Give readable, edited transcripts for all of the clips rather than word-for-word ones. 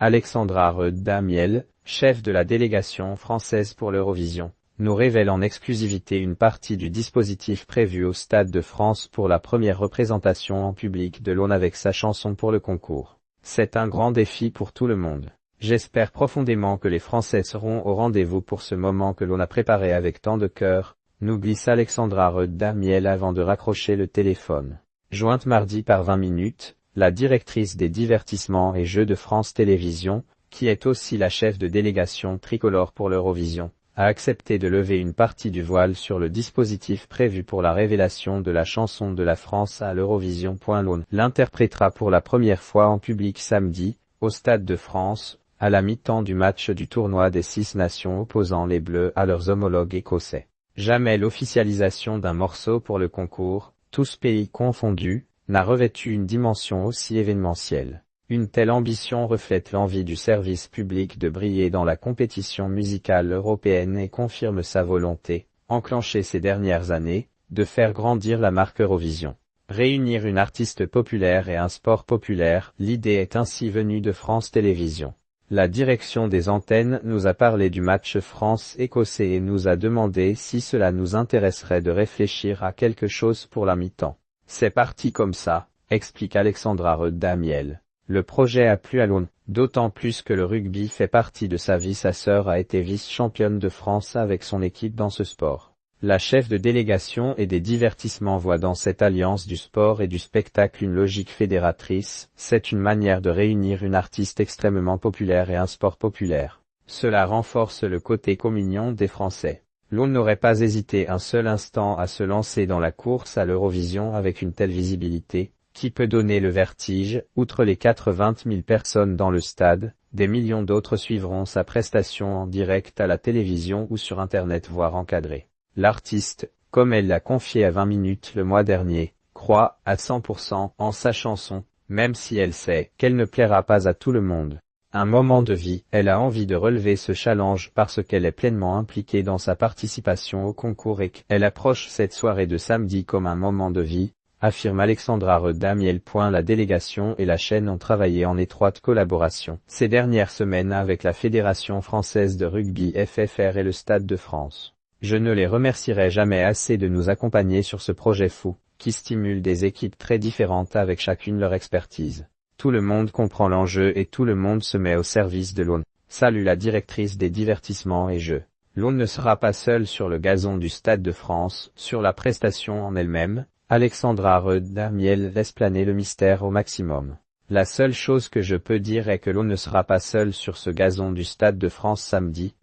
Alexandra Redda-Miel, chef de la délégation française pour l'Eurovision, nous révèle en exclusivité une partie du dispositif prévu au Stade de France pour la première représentation en public de l'Aune avec sa chanson pour le concours. C'est un grand défi pour tout le monde. J'espère profondément que les Français seront au rendez-vous pour ce moment que l'on a préparé avec tant de cœur, nous glisse Alexandra Redda-Miel avant de raccrocher le téléphone. Jointe mardi par 20 minutes, la directrice des divertissements et jeux de France Télévisions, qui est aussi la chef de délégation tricolore pour l'Eurovision, a accepté de lever une partie du voile sur le dispositif prévu pour la révélation de la chanson de la France à l'Eurovision. L'Aune l'interprétera pour la première fois en public samedi, au Stade de France, à la mi-temps du match du tournoi des 6 nations opposant les Bleus à leurs homologues écossais. Jamais l'officialisation d'un morceau pour le concours, tous pays confondus, n'a revêtu une dimension aussi événementielle. Une telle ambition reflète l'envie du service public de briller dans la compétition musicale européenne et confirme sa volonté, enclenchée ces dernières années, de faire grandir la marque Eurovision. Réunir une artiste populaire et un sport populaire, l'idée est ainsi venue de France Télévisions. La direction des antennes nous a parlé du match France-Écossais et nous a demandé si cela nous intéresserait de réfléchir à quelque chose pour la mi-temps. C'est parti comme ça, explique Alexandra Redda-Miel. Le projet a plu à l'Aune, d'autant plus que le rugby fait partie de sa vie. Sa sœur a été vice-championne de France avec son équipe dans ce sport. La chef de délégation et des divertissements voit dans cette alliance du sport et du spectacle une logique fédératrice. C'est une manière de réunir une artiste extrêmement populaire et un sport populaire. Cela renforce le côté communion des Français. L'Aune n'aurait pas hésité un seul instant à se lancer dans la course à l'Eurovision avec une telle visibilité, qui peut donner le vertige. Outre les 80 000 personnes dans le stade, des millions d'autres suivront sa prestation en direct à la télévision ou sur Internet voire encadrée. L'artiste, comme elle l'a confié à 20 minutes le mois dernier, croit à 100% en sa chanson, même si elle sait qu'elle ne plaira pas à tout le monde. Un moment de vie, elle a envie de relever ce challenge parce qu'elle est pleinement impliquée dans sa participation au concours et qu'elle approche cette soirée de samedi comme un moment de vie, affirme Alexandra Redda-Miel. La délégation et la chaîne ont travaillé en étroite collaboration ces dernières semaines avec la Fédération française de rugby FFR et le Stade de France. Je ne les remercierai jamais assez de nous accompagner sur ce projet fou, qui stimule des équipes très différentes avec chacune leur expertise. Tout le monde comprend l'enjeu et tout le monde se met au service de l'Aune. Salue la directrice des divertissements et jeux. L'Aune ne sera pas seule sur le gazon du Stade de France, sur la prestation en elle-même. Alexandra Redda-Miel laisse planer le mystère au maximum. La seule chose que je peux dire est que l'Aune ne sera pas seule sur ce gazon du Stade de France samedi,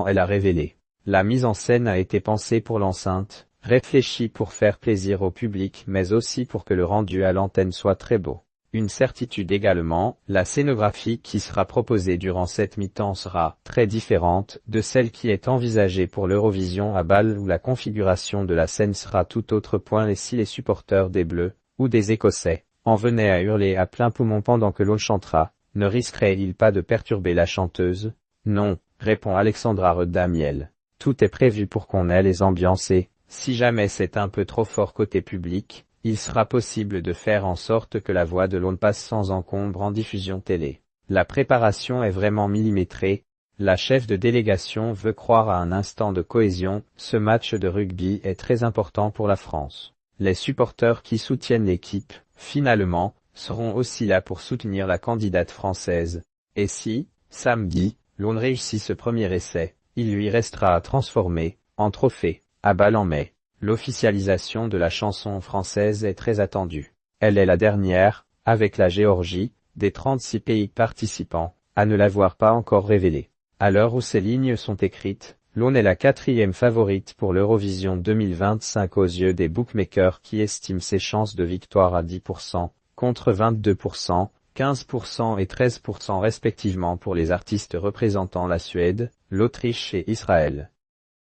elle a révélé. La mise en scène a été pensée pour l'enceinte, réfléchie pour faire plaisir au public mais aussi pour que le rendu à l'antenne soit très beau. Une certitude également, la scénographie qui sera proposée durant cette mi-temps sera très différente de celle qui est envisagée pour l'Eurovision à Bâle où la configuration de la scène sera tout autre. Et si les supporters des Bleus, ou des Écossais, en venaient à hurler à plein poumon pendant que l'Aune chantera, ne risqueraient-ils pas de perturber la chanteuse? Non, répond Alexandra Redda-Miel. Tout est prévu pour qu'on ait les ambiances et, si jamais c'est un peu trop fort côté public, il sera possible de faire en sorte que la voix de l'Aune passe sans encombre en diffusion télé. La préparation est vraiment millimétrée. La chef de délégation veut croire à un instant de cohésion. Ce match de rugby est très important pour la France. Les supporters qui soutiennent l'équipe, finalement, seront aussi là pour soutenir la candidate française. Et si, samedi, l'Aune réussit ce premier essai, il lui restera à transformer, en trophée, à Bâle en mai. L'officialisation de la chanson française est très attendue. Elle est la dernière, avec la Géorgie, des 36 pays participants, à ne l'avoir pas encore révélée. À l'heure où ces lignes sont écrites, l'Aune est la 4e favorite pour l'Eurovision 2025 aux yeux des bookmakers qui estiment ses chances de victoire à 10%, contre 22%, 15% et 13% respectivement pour les artistes représentant la Suède, l'Autriche et Israël.